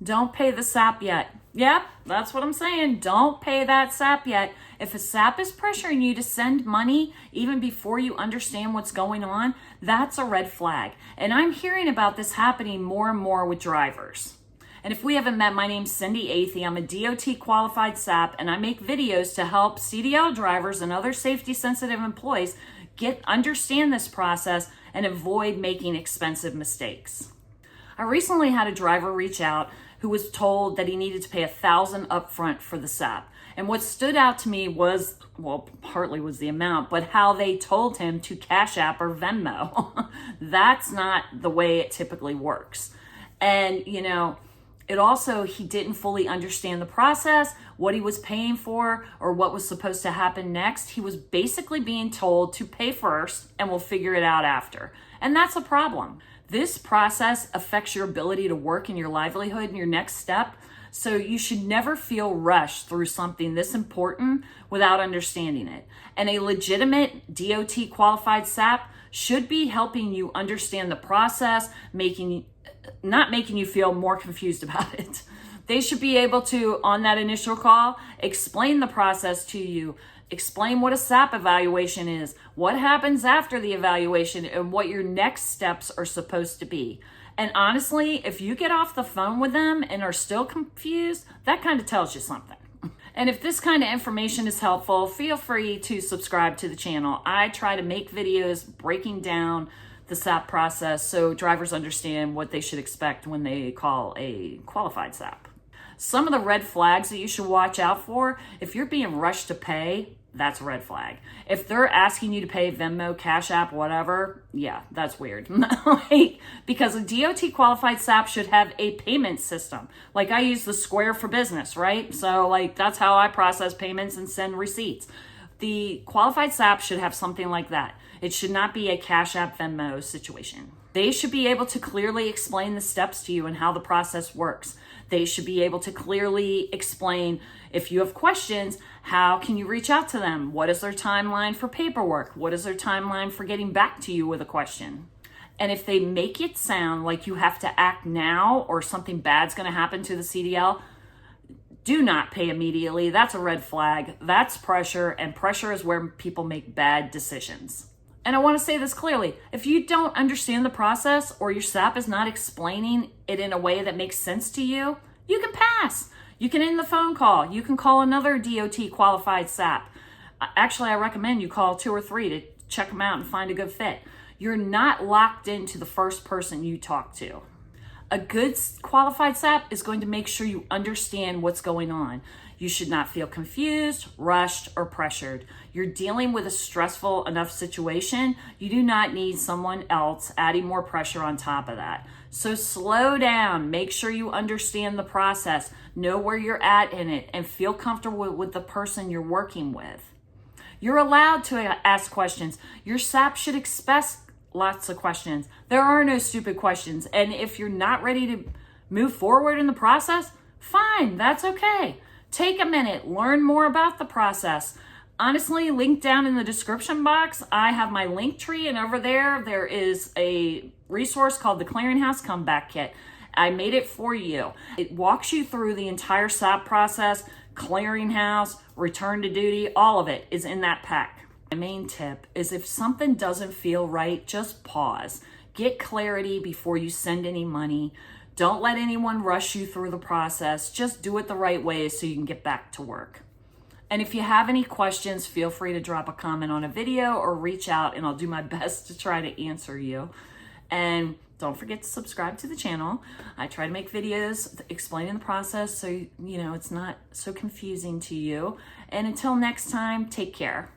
Don't pay the SAP yet. Yep, that's what I'm saying. Don't pay that SAP yet. If a SAP is pressuring you to send money even before you understand what's going on, that's a red flag. And I'm hearing about this happening more and more with drivers. And if we haven't met, my name's Cindy Athey. I'm a DOT qualified SAP, and I make videos to help CDL drivers and other safety sensitive employees understand this process and avoid making expensive mistakes. I recently had a driver reach out who was told that he needed to pay $1,000 upfront for the SAP. And what stood out to me was, well, partly was the amount, but how they told him to Cash App or Venmo. That's not the way it typically works. And, it also, he didn't fully understand the process, what he was paying for, or what was supposed to happen next. He was basically being told to pay first and we'll figure it out after. And that's a problem. This process affects your ability to work in your livelihood and your next step. So you should never feel rushed through something this important without understanding it. And a legitimate DOT qualified SAP should be helping you understand the process, not making you feel more confused about it. They should be able to, on that initial call, explain the process to you, explain what a SAP evaluation is, what happens after the evaluation, and what your next steps are supposed to be. And honestly, if you get off the phone with them and are still confused, that kind of tells you something. And if this kind of information is helpful, feel free to subscribe to the channel. I try to make videos breaking down the SAP process so drivers understand what they should expect when they call a qualified SAP. Some of the red flags that you should watch out for: if you're being rushed to pay, that's a red flag. If they're asking you to pay Venmo, Cash App, whatever, yeah, that's weird. Because a DOT qualified SAP should have a payment system. Like, I use the Square for Business, right? So that's how I process payments and send receipts. The qualified SAP should have something like that. It should not be a Cash App, Venmo situation. They should be able to clearly explain the steps to you and how the process works. They should be able to clearly explain, if you have questions, how can you reach out to them? What is their timeline for paperwork? What is their timeline for getting back to you with a question? And if they make it sound like you have to act now or something bad's going to happen to the CDL, do not pay immediately. That's a red flag. That's pressure, and pressure is where people make bad decisions. And I want to say this clearly: if you don't understand the process or your SAP is not explaining it in a way that makes sense to you, you can pass. You can end the phone call. You can call another DOT qualified SAP. Actually, I recommend you call 2 or 3 to check them out and find a good fit. You're not locked into the first person you talk to. A good qualified SAP is going to make sure you understand what's going on. You should not feel confused, rushed, or pressured. You're dealing with a stressful enough situation. You do not need someone else adding more pressure on top of that. So slow down, make sure you understand the process, know where you're at in it, and feel comfortable with the person you're working with. You're allowed to ask questions. Your SAP should expect lots of questions. There are no stupid questions. And if you're not ready to move forward in the process, fine, that's okay. Take a minute, learn more about the process. Honestly, link down in the description box. I have my link tree, and over there is a resource called the Clearinghouse Comeback Kit. I made it for you. It walks you through the entire SAP process, Clearinghouse, return to duty, all of it is in that pack. My main tip is, if something doesn't feel right, just pause. Get clarity before you send any money. Don't let anyone rush you through the process. Just do it the right way so you can get back to work. And if you have any questions, feel free to drop a comment on a video or reach out, and I'll do my best to try to answer you. And don't forget to subscribe to the channel. I try to make videos explaining the process so it's not so confusing to you. And until next time, take care.